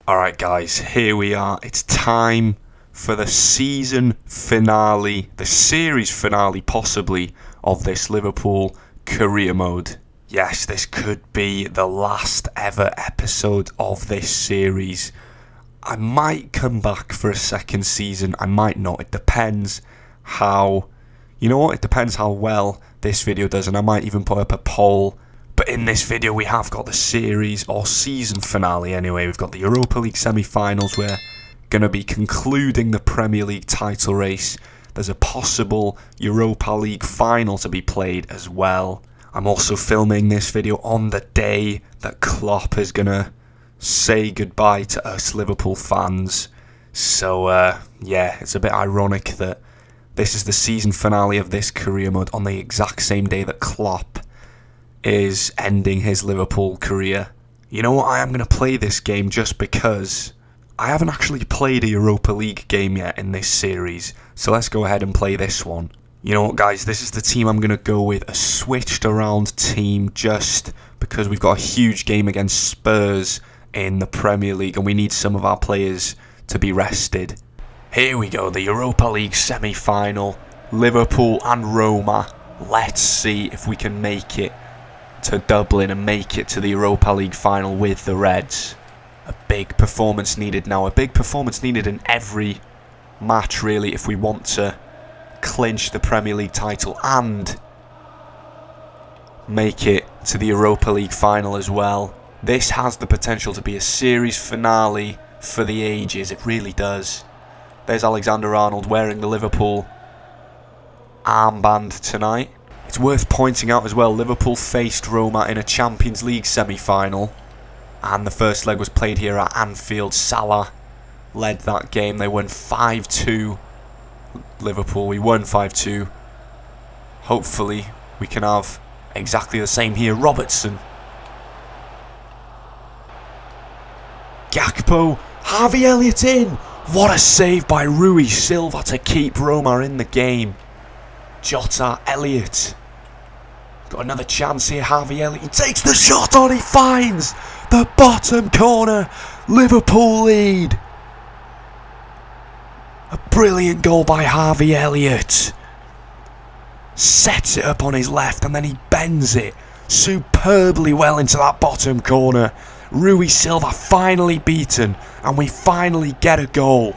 Alright guys, here we are. It's time for the season finale, the series finale possibly, of this Liverpool Career Mode. Yes, this could be the last ever episode of this series. I might come back for a second season, I might not. It depends how, it depends how well this video does, and I might even put up a poll. But in this video we have got the series or season finale anyway. We've got the Europa League semi-finals. We're going to be concluding the Premier League title race. There's a possible Europa League final to be played as well. I'm also filming this video on the day that Klopp is going to say goodbye to us Liverpool fans. So yeah, it's a bit ironic that this is the season finale of this career mode on the exact same day that Klopp is ending his Liverpool career. You know what, I am going to play this game just because I haven't actually played a Europa League game yet in this series, so let's go ahead and play this one. You know what guys, this is the team I'm going to go with, a switched around team just because we've got a huge game against Spurs in the Premier League and we need some of our players to be rested. Here we go, the Europa League semi-final, Liverpool and Roma. Let's see if we can make it to Dublin and make it to the Europa League final with the Reds. A big performance needed now, a big performance needed in every match really if we want to clinch the Premier League title and make it to the Europa League final as well. This has the potential to be a series finale for the ages, it really does. There's Alexander-Arnold wearing the Liverpool armband tonight. It's worth pointing out as well, Liverpool faced Roma in a Champions League semi-final and the first leg was played here at Anfield. Salah led that game. They won 5-2. Liverpool, we won 5-2. Hopefully we can have exactly the same here. Robertson, Gakpo, Harvey Elliott in. What a save by Rui Silva to keep Roma in the game. Jota, Elliott. Got another chance here, Harvey Elliott. He takes the shot on, he finds the bottom corner. Liverpool lead. A brilliant goal by Harvey Elliott. Sets it up on his left and then he bends it superbly well into that bottom corner. Rui Silva finally beaten and we finally get a goal.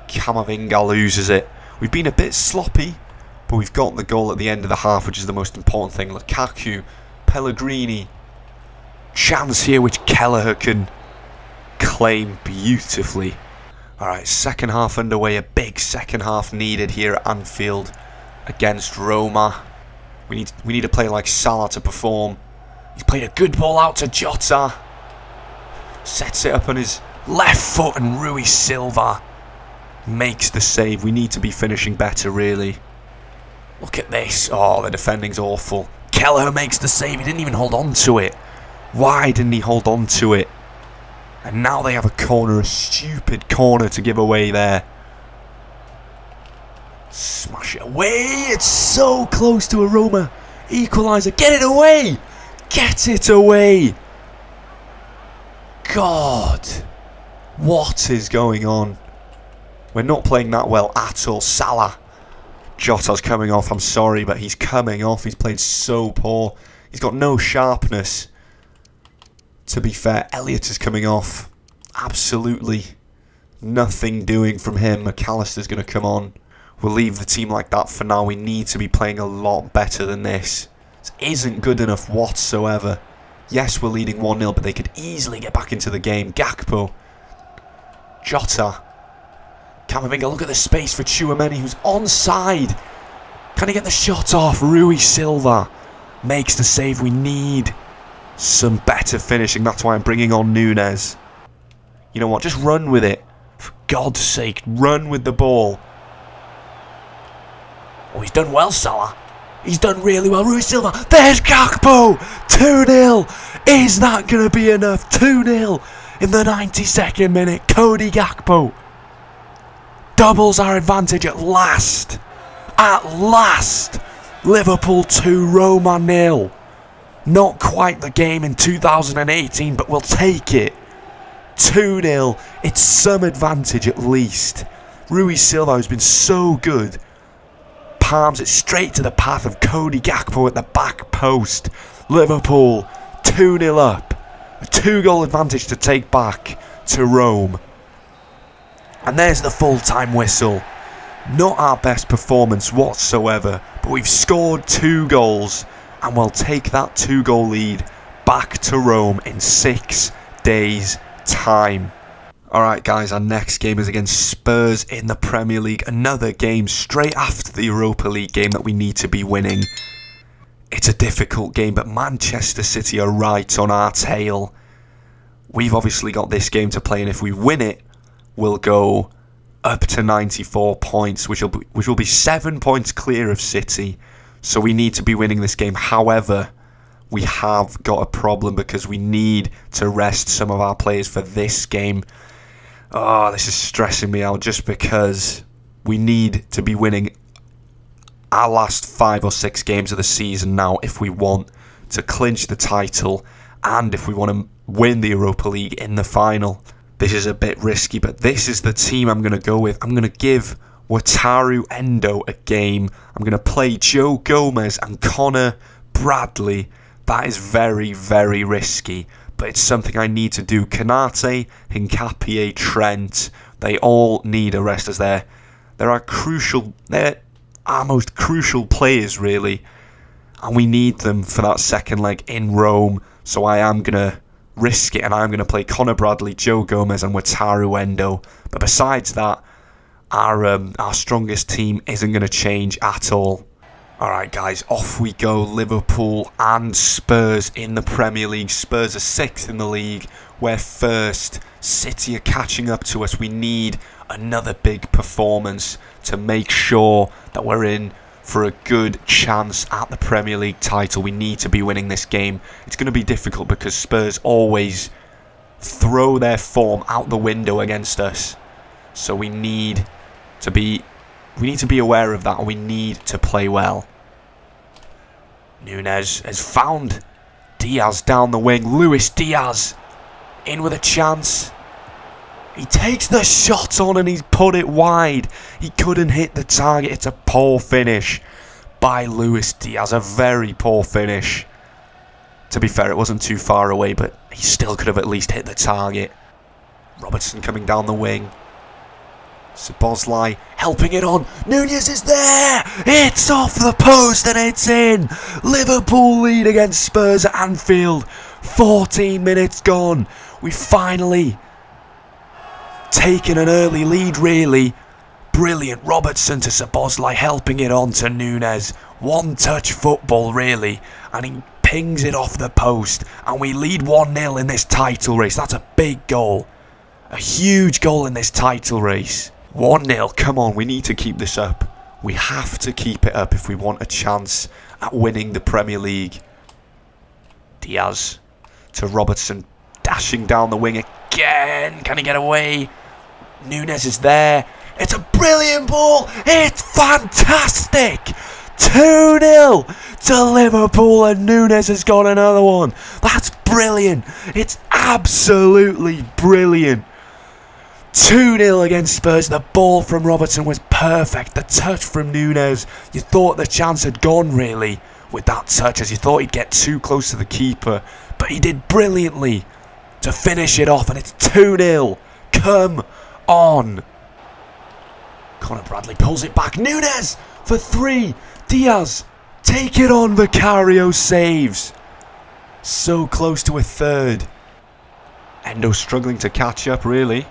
Camavinga loses it. We've been a bit sloppy, but we've got the goal at the end of the half, which is the most important thing. Lukaku, Pellegrini. Chance here which Kelleher can claim beautifully. Alright, second half underway. A big second half needed here at Anfield against Roma. We need a player like Salah to perform. He's played a good ball out to Jota. Sets it up on his left foot and Rui Silva makes the save. We need to be finishing better really. Look at this. Oh, the defending's awful. Kelleher makes the save. He didn't even hold on to it. Why didn't he hold on to it? And now they have a corner, a stupid corner to give away there. Smash it away. It's so close to a Roma equaliser. Get it away. Get it away. God. What is going on? We're not playing that well at all. Salah. Jota's coming off, I'm sorry, but he's coming off. He's played so poor. He's got no sharpness. To be fair, Elliott is coming off. Absolutely nothing doing from him. McAllister's going to come on. We'll leave the team like that for now. We need to be playing a lot better than this. This isn't good enough whatsoever. Yes, we're leading 1-0, but they could easily get back into the game. Gakpo. Jota. Camavinga, look at the space for Tchouaméni, who's onside. Can he get the shot off? Rui Silva makes the save. We need some better finishing. That's why I'm bringing on Núñez. You know what? Just run with it. For God's sake, run with the ball. Oh, he's done well, Salah. He's done really well. Rui Silva. There's Gakpo. 2-0. Is that going to be enough? 2-0 in the 92nd minute. Cody Gakpo doubles our advantage at last. At last. Liverpool 2, Roma 0. Not quite the game in 2018, but we'll take it. 2-0. It's some advantage at least. Rui Silva, who's been so good, palms it straight to the path of Cody Gakpo at the back post. Liverpool 2-0 up. A 2-goal advantage to take back to Rome. And there's the full-time whistle. Not our best performance whatsoever, but we've scored 2 goals and we'll take that 2-goal lead back to Rome in 6 days' time. Alright guys, our next game is against Spurs in the Premier League. Another game straight after the Europa League game that we need to be winning. It's a difficult game, but Manchester City are right on our tail. We've obviously got this game to play, and if we win it, we'll go up to 94 points, which will be 7 points clear of City. So we need to be winning this game. However, we have got a problem because we need to rest some of our players for this game. Oh, this is stressing me out just because we need to be winning our last 5 or 6 games of the season now if we want to clinch the title and if we want to win the Europa League in the final. This is a bit risky, but this is the team I'm going to go with. I'm going to give Wataru Endo a game. I'm going to play Joe Gomez and Connor Bradley. That is very, very risky, but it's something I need to do. Kanate, Hincapié, Trent, they all need a rest as they're our most crucial players, really, and we need them for that second leg in Rome. So I am going to risk it, and I'm going to play Connor Bradley, Joe Gomez and Wataru Endo. But besides that, our strongest team isn't going to change at all. Alright guys, off we go. Liverpool and Spurs in the Premier League. Spurs are 6th in the league. We're 1st. City are catching up to us. We need another big performance to make sure that we're in for a good chance at the Premier League title. We need to be winning this game. It's going to be difficult because Spurs always throw their form out the window against us. So we need to be aware of that, and we need to play well. Núñez has found Diaz down the wing. Luis Diaz in with a chance. He takes the shot on and he's put it wide. He couldn't hit the target. It's a poor finish by Luis Diaz. A very poor finish. To be fair, it wasn't too far away, but he still could have at least hit the target. Robertson coming down the wing. Szoboszlai helping it on. Núñez is there. It's off the post and it's in. Liverpool lead against Spurs at Anfield. 14 minutes gone. We finally taken an early lead, really. Brilliant. Robertson to Szoboszlai helping it on to Núñez. One touch football, really. And he pings it off the post. And we lead 1-0 in this title race. That's a big goal. A huge goal in this title race. 1-0, come on, we need to keep this up. We have to keep it up if we want a chance at winning the Premier League. Diaz to Robertson, dashing down the wing again. Can he get away? Núñez is there. It's a brilliant ball. It's fantastic. 2-0 to Liverpool and Núñez has got another one. That's brilliant. It's absolutely brilliant. 2-0 against Spurs. The ball from Robertson was perfect. The touch from Núñez. You thought the chance had gone, really, with that touch, as you thought he'd get too close to the keeper. But he did brilliantly to finish it off, and it's 2-0. Come on. Connor Bradley pulls it back. Núñez for 3. Diaz, take it on. Vicario saves. So close to a third. Endo struggling to catch up, really.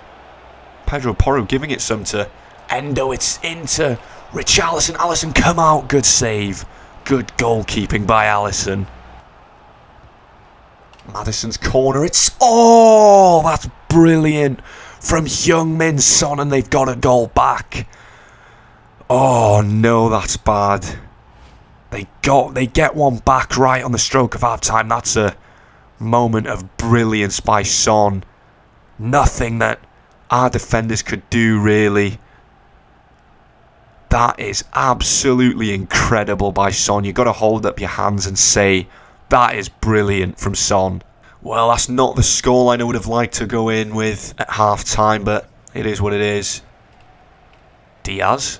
Pedro Porro giving it some to Endo. It's into Richarlison. Alisson, come out. Good save. Good goalkeeping by Alisson. Maddison's corner. It's... oh, that's brilliant. From Heung-min Son, and they've got a goal back. Oh, no, that's bad. They get one back right on the stroke of half time. That's a moment of brilliance by Son. Nothing that our defenders could do, really. That is absolutely incredible by Son. You've got to hold up your hands and say, that is brilliant from Son. Well, that's not the scoreline I would have liked to go in with at half-time, but it is what it is. Diaz.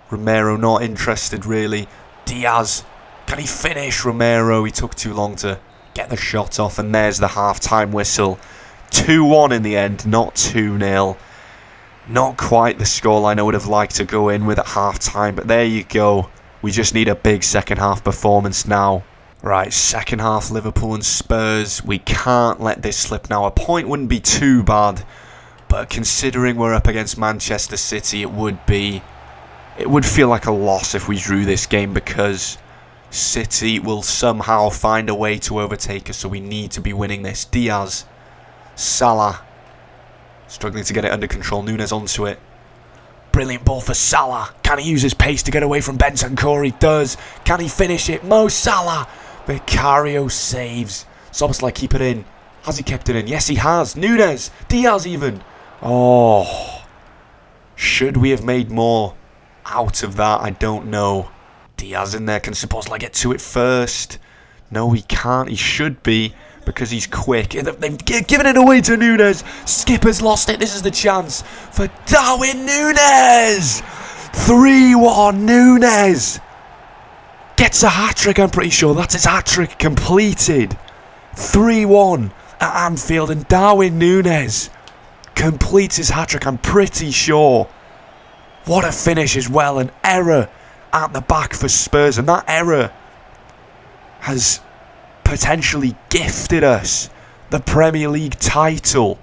Romero not interested, really. Diaz. Can he finish? Romero, he took too long to get the shot off, and there's the half-time whistle. 2-1 in the end, not 2-0. Not quite the scoreline I would have liked to go in with at half-time, but there you go. We just need a big second-half performance now. Right, second half Liverpool and Spurs. We can't let this slip now. A point wouldn't be too bad, but considering we're up against Manchester City, it would feel like a loss if we drew this game, because City will somehow find a way to overtake us, so we need to be winning this. Diaz. Salah. Struggling to get it under control. Núñez onto it. Brilliant ball for Salah. Can he use his pace to get away from Bentancur? He does. Can he finish it? Mo Salah. Vicario saves. Szoboszlai, keep it in. Has he kept it in? Yes, he has. Núñez. Diaz even. Oh. Should we have made more out of that? I don't know. Diaz in there. Can Szoboszlai get to it first? No, he can't. He should be, because he's quick. They've given it away to Núñez. Skipper's lost it. This is the chance for Darwin Núñez. 3-1 Núñez. Gets a hat-trick, I'm pretty sure. That's his hat-trick completed. 3-1 at Anfield, and Darwin Núñez completes his hat-trick, I'm pretty sure. What a finish as well. An error at the back for Spurs, and that error has potentially gifted us the Premier League title.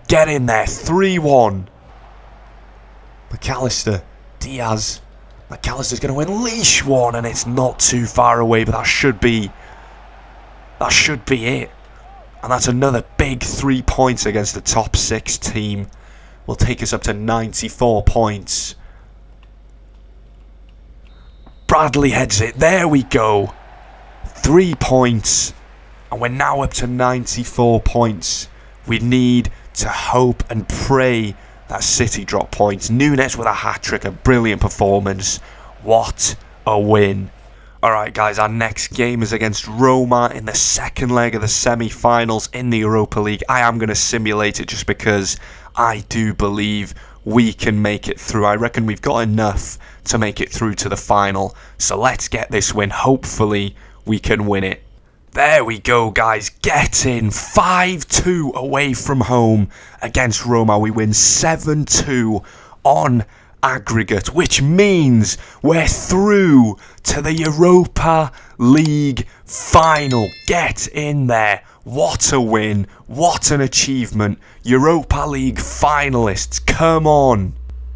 Get in there. 3-1. McAllister. Diaz. McAllister's going to unleash one, and it's not too far away, but that should be it. And that's another big 3 points against the top 6 team. Will take us up to 94 points. Bradley heads it. There we go. 3 points. And we're now up to 94 points. We need to hope and pray that City drop points. Núñez with a hat-trick, a brilliant performance. What a win. Alright guys, our next game is against Roma in the second leg of the semi-finals in the Europa League. I am going to simulate it just because I do believe we can make it through. I reckon we've got enough to make it through to the final. So let's get this win. Hopefully we can win it. There we go, guys. Get in. 5-2 away from home against Roma. We win 7-2 on aggregate, which means we're through to the Europa League final. Get in there. What a win. What an achievement. Europa League finalists. Come on.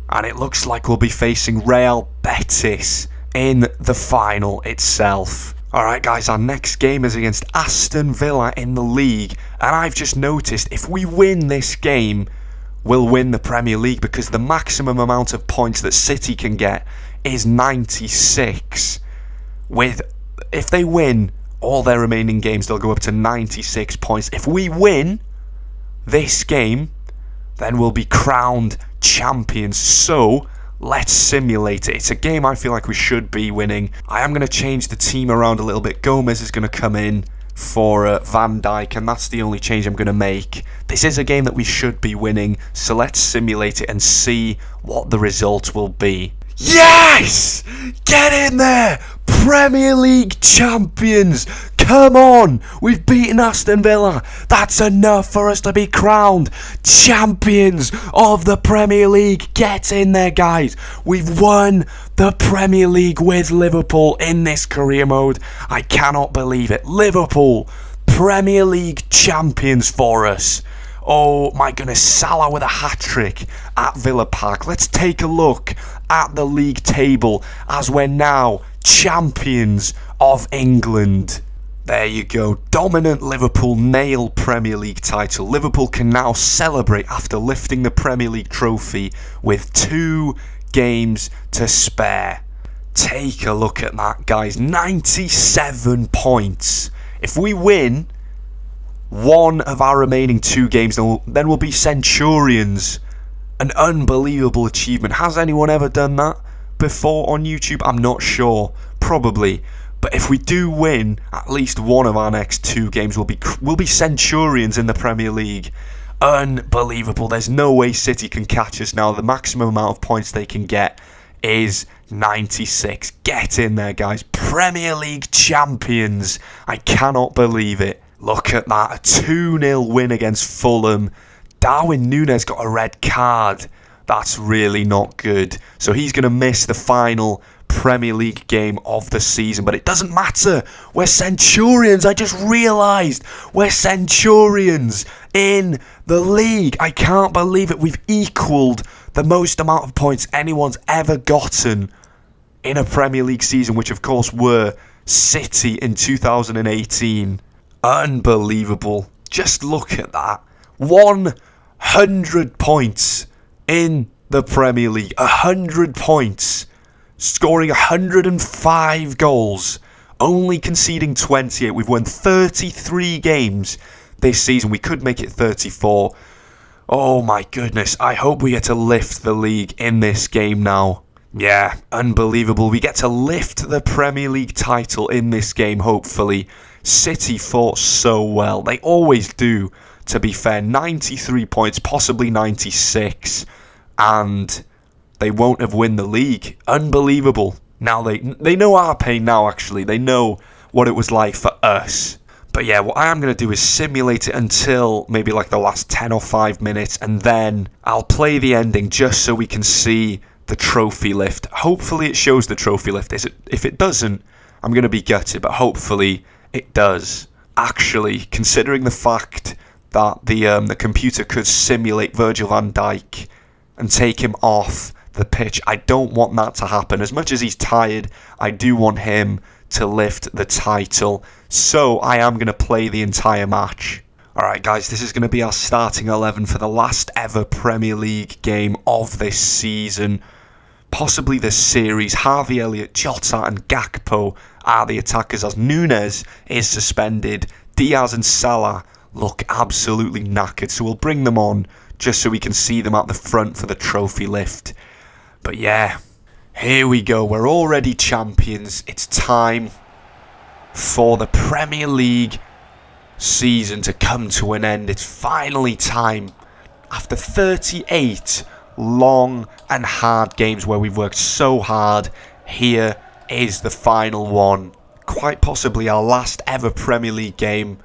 And it looks like we'll be facing Real Betis in the final itself. Alright guys, our next game is against Aston Villa in the league, and I've just noticed if we win this game, we'll win the Premier League, because the maximum amount of points that City can get is 96. If they win all their remaining games, they'll go up to 96 points. If we win this game, then we'll be crowned champions. So let's simulate it. It's a game I feel like we should be winning. I am going to change the team around a little bit. Gomez is going to come in for Van Dijk, and that's the only change I'm going to make. This is a game that we should be winning, so let's simulate it and see what the result will be. Yes! Get in there! Premier League champions! Come on! We've beaten Aston Villa. That's enough for us to be crowned champions of the Premier League. Get in there, guys. We've won the Premier League with Liverpool in this career mode. I cannot believe it. Liverpool, Premier League champions for us. Oh my goodness, Salah with a hat-trick at Villa Park. Let's take a look at the league table as we're now champions of England. There you go. Dominant Liverpool nail Premier League title. Liverpool can now celebrate after lifting the Premier League trophy with 2 games to spare. Take a look at that, guys. 97 points. If we win one of our remaining 2 games, then we'll be Centurions. An unbelievable achievement. Has anyone ever done that before on YouTube? I'm not sure. Probably. But if we do win at least one of our next 2 games, we'll be Centurions in the Premier League. Unbelievable. There's no way City can catch us now. The maximum amount of points they can get is 96. Get in there, guys. Premier League champions. I cannot believe it. Look at that. A 2-0 win against Fulham. Darwin Núñez got a red card. That's really not good. So he's going to miss the final Premier League game of the season. But it doesn't matter. We're Centurions. I just realised. We're Centurions in the league. I can't believe it. We've equalled the most amount of points anyone's ever gotten in a Premier League season, which of course were City in 2018. Unbelievable. Just look at that. 100 points in the Premier League. 100 points. Scoring 105 goals. Only conceding 28. We've won 33 games this season. We could make it 34. Oh my goodness. I hope we get to lift the league in this game now. Yeah, unbelievable. We get to lift the Premier League title in this game, hopefully. City fought so well. They always do, to be fair. 93 points, possibly 96. And they won't have won the league. Unbelievable. Now they know our pain now, actually. They know what it was like for us. But yeah, what I am going to do is simulate it until maybe like the last 10 or 5 minutes. And then I'll play the ending just so we can see the trophy lift. Hopefully it shows the trophy lift. If it doesn't, I'm going to be gutted. But hopefully it does. Actually, considering the fact that the computer could simulate Virgil van Dijk and take him off the pitch, I don't want that to happen. As much as he's tired, I do want him to lift the title. So I am going to play the entire match. Alright guys, this is going to be our starting 11 for the last ever Premier League game of this season. Possibly this series. Harvey Elliott, Jota and Gakpo are the attackers as Núñez is suspended. Diaz and Salah look absolutely knackered, so we'll bring them on just so we can see them at the front for the trophy lift. But yeah, here we go. We're already champions. It's time for the Premier League season to come to an end. It's finally time. After 38 long and hard games where we've worked so hard, here is the final one. Quite possibly our last ever Premier League game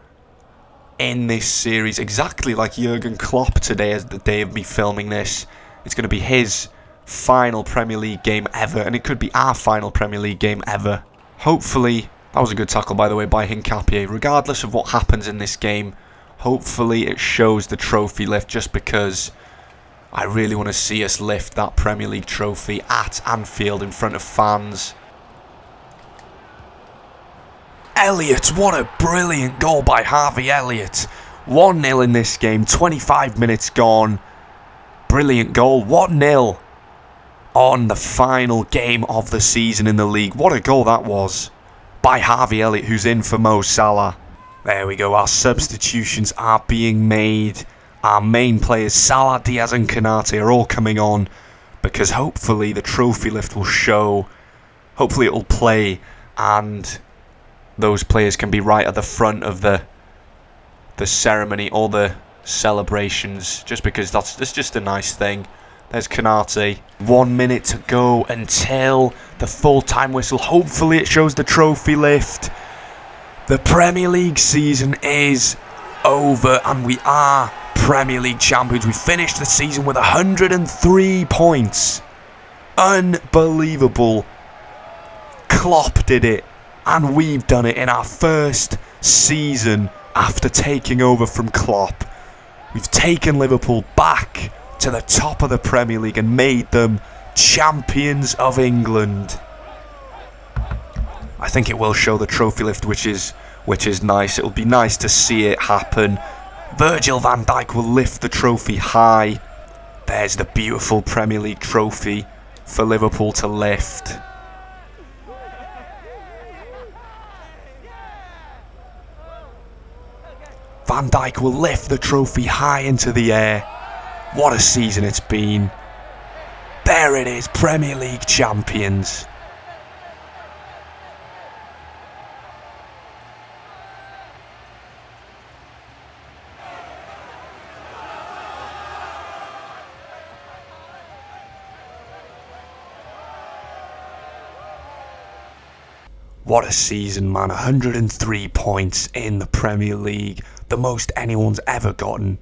in this series. Exactly like Jurgen Klopp today, as the day of me filming this. It's going to be his final Premier League game ever, and it could be our final Premier League game ever. Hopefully, that was a good tackle by the way by Hincapié. Regardless of what happens in this game, hopefully it shows the trophy lift, just because I really want to see us lift that Premier League trophy at Anfield in front of fans. Elliott, what a brilliant goal by Harvey Elliott. 1-0 in this game, 25 minutes gone. Brilliant goal, 1-0 on the final game of the season in the league. What a goal that was by Harvey Elliott, who's in for Mo Salah. There we go, our substitutions are being made. Our main players, Salah, Diaz and Konate, are all coming on because hopefully the trophy lift will show. Hopefully it will play and those players can be right at the front of the ceremony or the celebrations, just because that's just a nice thing. There's Konate. 1 minute to go until the full-time whistle. Hopefully it shows the trophy lift. The Premier League season is over and we are Premier League champions. We finished the season with 103 points. Unbelievable. Klopp did it, and we've done it in our first season after taking over from Klopp. We've taken Liverpool back to the top of the Premier League and made them champions of England. I think it will show the trophy lift, which is nice. It'll be nice to see it happen. Virgil van Dijk will lift the trophy high. There's the beautiful Premier League trophy for Liverpool to lift. Van Dijk will lift the trophy high into the air. What a season it's been. There it is, Premier League champions. What a season, man. 103 points in the Premier League. The most anyone's ever gotten.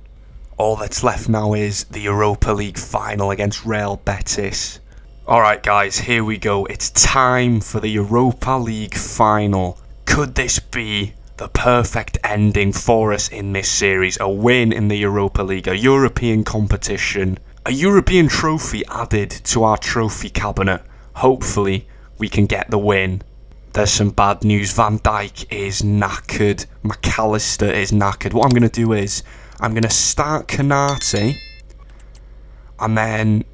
All that's left now is the Europa League final against Real Betis. Alright guys, here we go. It's time for the Europa League final. Could this be the perfect ending for us in this series? A win in the Europa League, a European competition, a European trophy added to our trophy cabinet. Hopefully we can get the win. There's some bad news. Van Dijk is knackered. McAllister is knackered. What I'm going to do is I'm going to start Konate, and then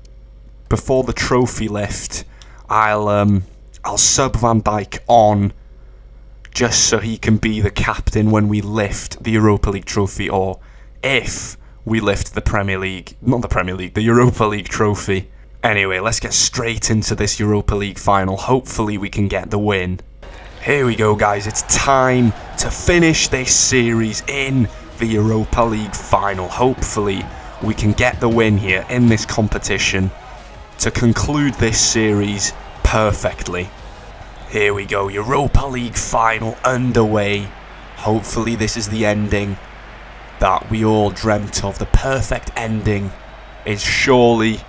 before the trophy lift, I'll sub Van Dijk on just so he can be the captain when we lift the Europa League trophy, or if we lift the the Europa League trophy. Anyway, let's get straight into this Europa League final. Hopefully we can get the win. Here we go, guys. It's time to finish this series in the Europa League final. Hopefully we can get the win here in this competition to conclude this series perfectly. Here we go, Europa League final underway. Hopefully this is the ending that we all dreamt of. The perfect ending is surely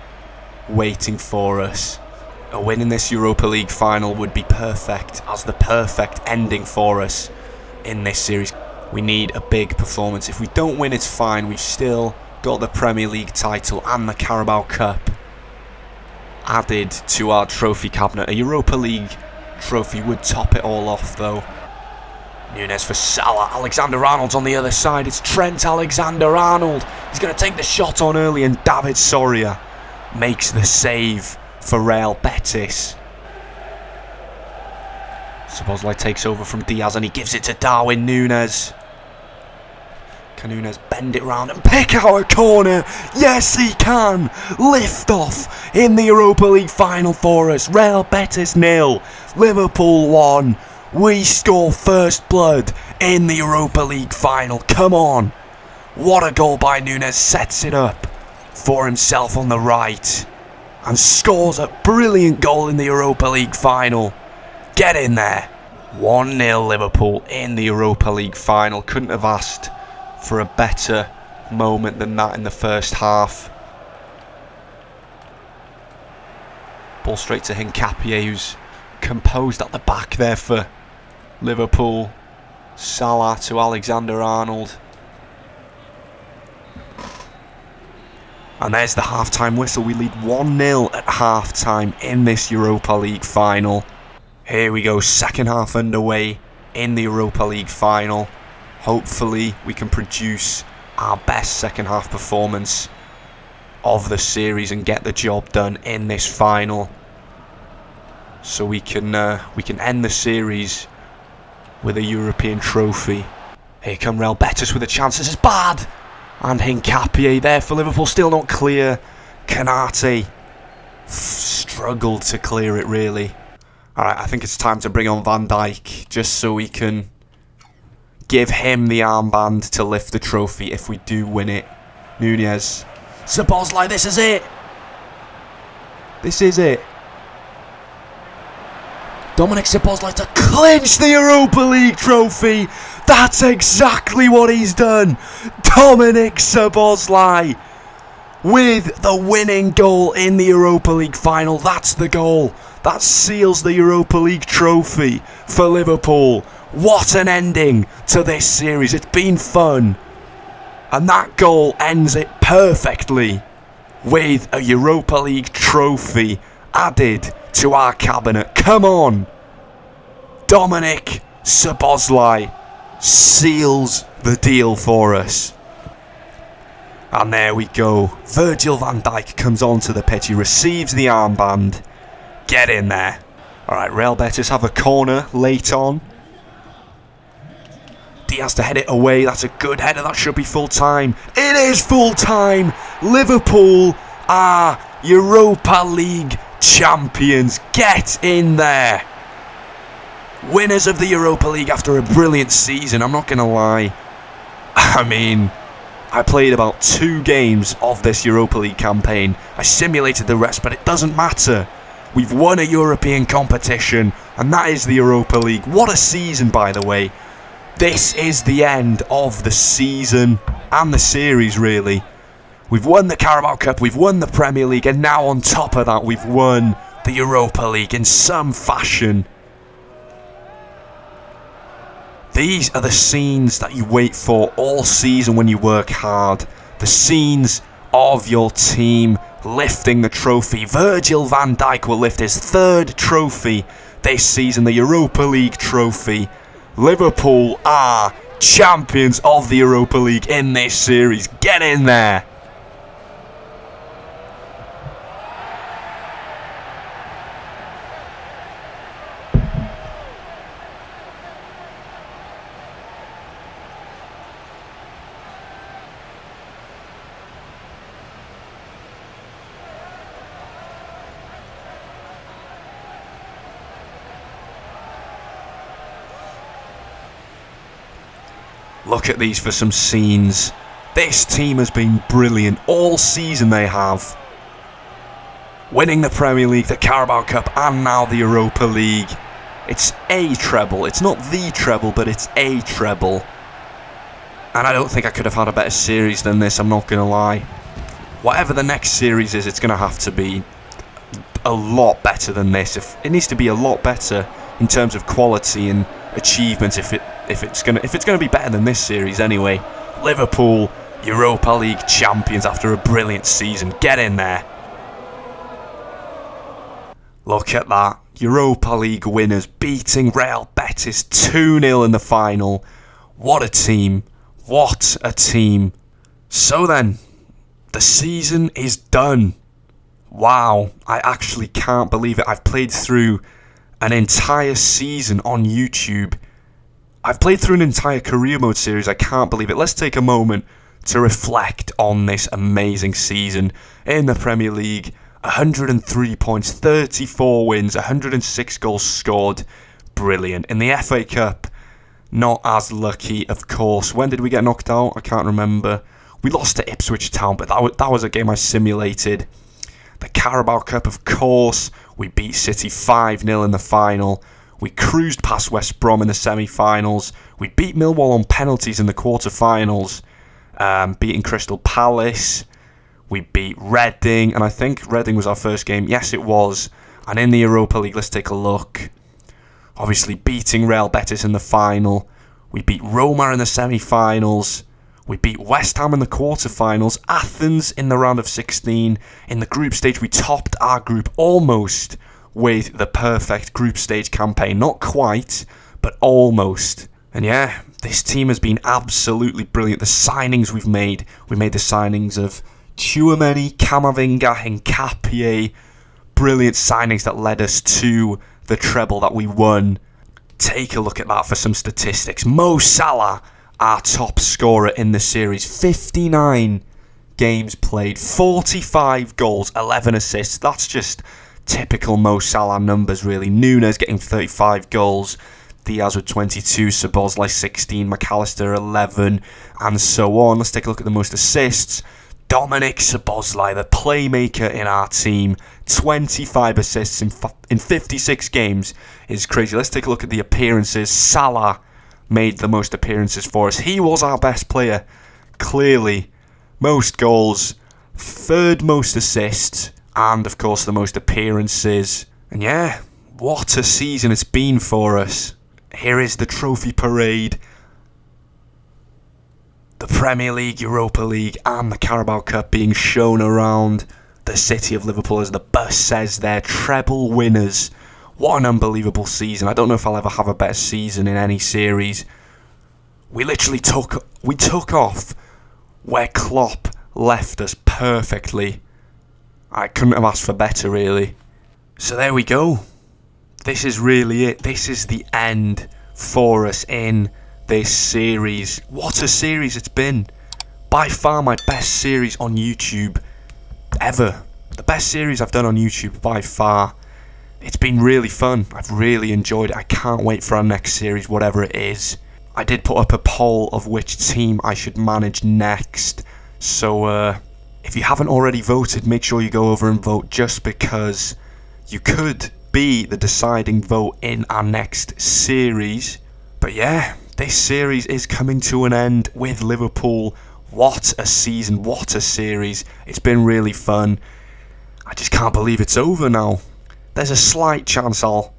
waiting for us. A win in this Europa League final would be perfect as the perfect ending for us in this series. We need a big performance. If we don't win, it's fine. We've still got the Premier League title and the Carabao Cup added to our trophy cabinet. A Europa League trophy would top it all off though. Núñez for Salah. Alexander-Arnold's on the other side. It's Trent Alexander-Arnold. He's going to take the shot on early, and David Soria makes the save for Real Betis. Szoboszlai takes over from Diaz and he gives it to Darwin Núñez. Can Núñez bend it round and pick out a corner? Yes, he can! Lift off in the Europa League final for us. Real Betis 0, Liverpool 1. We score first blood in the Europa League final. Come on! What a goal by Núñez. Sets it up for himself on the right and scores a brilliant goal in the Europa League final. Get in there. 1-0 Liverpool in the Europa League final. Couldn't have asked for a better moment than that in the first half. Ball straight to Hincapié, who's composed at the back there for Liverpool. Salah to Alexander-Arnold. And there's the half-time whistle. We lead 1-0 at half-time in this Europa League final. Here we go, second half underway in the Europa League final. Hopefully we can produce our best second half performance of the series and get the job done in this final, so we can end the series with a European trophy. Here come Real Betis with a chance. This is bad. And Hincapié there for Liverpool, still not clear. Konate struggled to clear it really. Alright, I think it's time to bring on Van Dijk, just so we can give him the armband to lift the trophy if we do win it. Núñez. Szoboszlai, this is it! This is it. Dominic Szoboszlai to clinch the Europa League trophy! That's exactly what he's done! Dominic Szoboszlai with the winning goal in the Europa League final. That's the goal. That seals the Europa League trophy for Liverpool. What an ending to this series. It's been fun. And that goal ends it perfectly with a Europa League trophy added to our cabinet. Come on. Dominic Szoboszlai seals the deal for us. And there we go. Virgil van Dijk comes onto the pitch. He receives the armband. Get in there. Alright, Real Betis have a corner late on. Diaz to head it away. That's a good header. That should be full time. It is full time. Liverpool are Europa League champions. Get in there. Winners of the Europa League after a brilliant season. I'm not going to lie. I mean, I played about 2 games of this Europa League campaign. I simulated the rest, but it doesn't matter. We've won a European competition, and that is the Europa League. What a season, by the way. This is the end of the season and the series, really. We've won the Carabao Cup, we've won the Premier League, and now on top of that, we've won the Europa League in some fashion. These are the scenes that you wait for all season when you work hard. The scenes of your team lifting the trophy. Virgil van Dijk will lift his 3rd trophy this season, the Europa League trophy. Liverpool are champions of the Europa League in this series. Get in there. Look at these for some scenes. This team has been brilliant all season, they have. Winning the Premier League, the Carabao Cup, and now the Europa League. It's a treble. It's not the treble, but it's a treble. And I don't think I could have had a better series than this, I'm not going to lie. Whatever the next series is, it's going to have to be a lot better than this. It needs to be a lot better in terms of quality and achievements if it's gonna be better than this series anyway. Liverpool Europa League champions after a brilliant season. Get in there. Look at that. Europa League winners beating Real Betis 2-0 in the final. What a team. What a team. So then, the season is done. Wow, I actually can't believe it. I've played through an entire season on YouTube. I've played through an entire career mode series. I can't believe it. Let's take a moment to reflect on this amazing season in the Premier League. 103 points, 34 wins, 106 goals scored. Brilliant. In the FA Cup, not as lucky, of course. When did we get knocked out? I can't remember. We lost to Ipswich Town, but that was a game I simulated. The Carabao Cup, of course. We beat City 5-0 in the final. We cruised past West Brom in the semi-finals. We beat Millwall on penalties in the quarter-finals, beating Crystal Palace. We beat Reading, and I think Reading was our first game. Yes, it was. And in the Europa League, let's take a look. Obviously, beating Real Betis in the final. We beat Roma in the semi-finals. We beat West Ham in the quarter-finals, Athens in the round of 16. In the group stage, we topped our group almost with the perfect group stage campaign. Not quite, but almost. And yeah, this team has been absolutely brilliant. The signings we made the signings of Tchouaméni, Camavinga, Hincapié. Brilliant signings that led us to the treble that we won. Take a look at that for some statistics. Mo Salah, our top scorer in the series, 59 games played, 45 goals, 11 assists. That's just typical Mo Salah numbers, really. Núñez getting 35 goals, Diaz with 22, Szoboszlai 16, McAllister 11, and so on. Let's take a look at the most assists. Dominic Szoboszlai, the playmaker in our team, 25 assists in 56 games is crazy. Let's take a look at the appearances. Salah made the most appearances for us. He was our best player, clearly. Most goals, 3rd most assists, and of course the most appearances. And yeah, what a season it's been for us. Here is the trophy parade. The Premier League, Europa League, and the Carabao Cup being shown around the city of Liverpool, as the bus says there. Treble winners. What an unbelievable season. I don't know if I'll ever have a better season in any series. We literally took off where Klopp left us perfectly. I couldn't have asked for better, really. So there we go. This is really it. This is the end for us in this series. What a series it's been. By far my best series on YouTube ever. The best series I've done on YouTube by far. It's been really fun. I've really enjoyed it. I can't wait for our next series, whatever it is. I did put up a poll of which team I should manage next. So if you haven't already voted, make sure you go over and vote, just because you could be the deciding vote in our next series. But yeah, this series is coming to an end with Liverpool. What a season, what a series. It's been really fun. I just can't believe it's over now. There's a slight chance I'll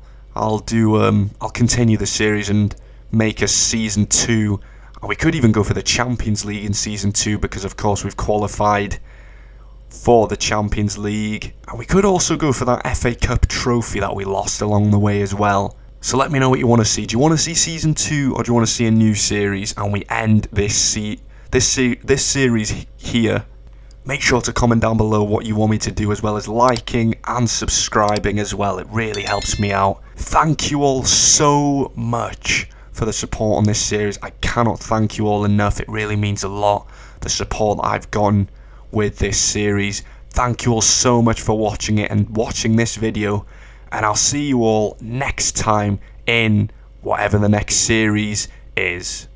continue the series and make a season 2. We could even go for the Champions League in season 2 because of course we've qualified for the Champions League. And we could also go for that FA Cup trophy that we lost along the way as well. So let me know what you want to see. Do you want to see season 2 or do you want to see a new series? And we end this series here. Make sure to comment down below what you want me to do, as well as liking and subscribing as well. It really helps me out. Thank you all so much for the support on this series. I cannot thank you all enough. It really means a lot, the support that I've gotten with this series. Thank you all so much for watching it and watching this video. And I'll see you all next time in whatever the next series is.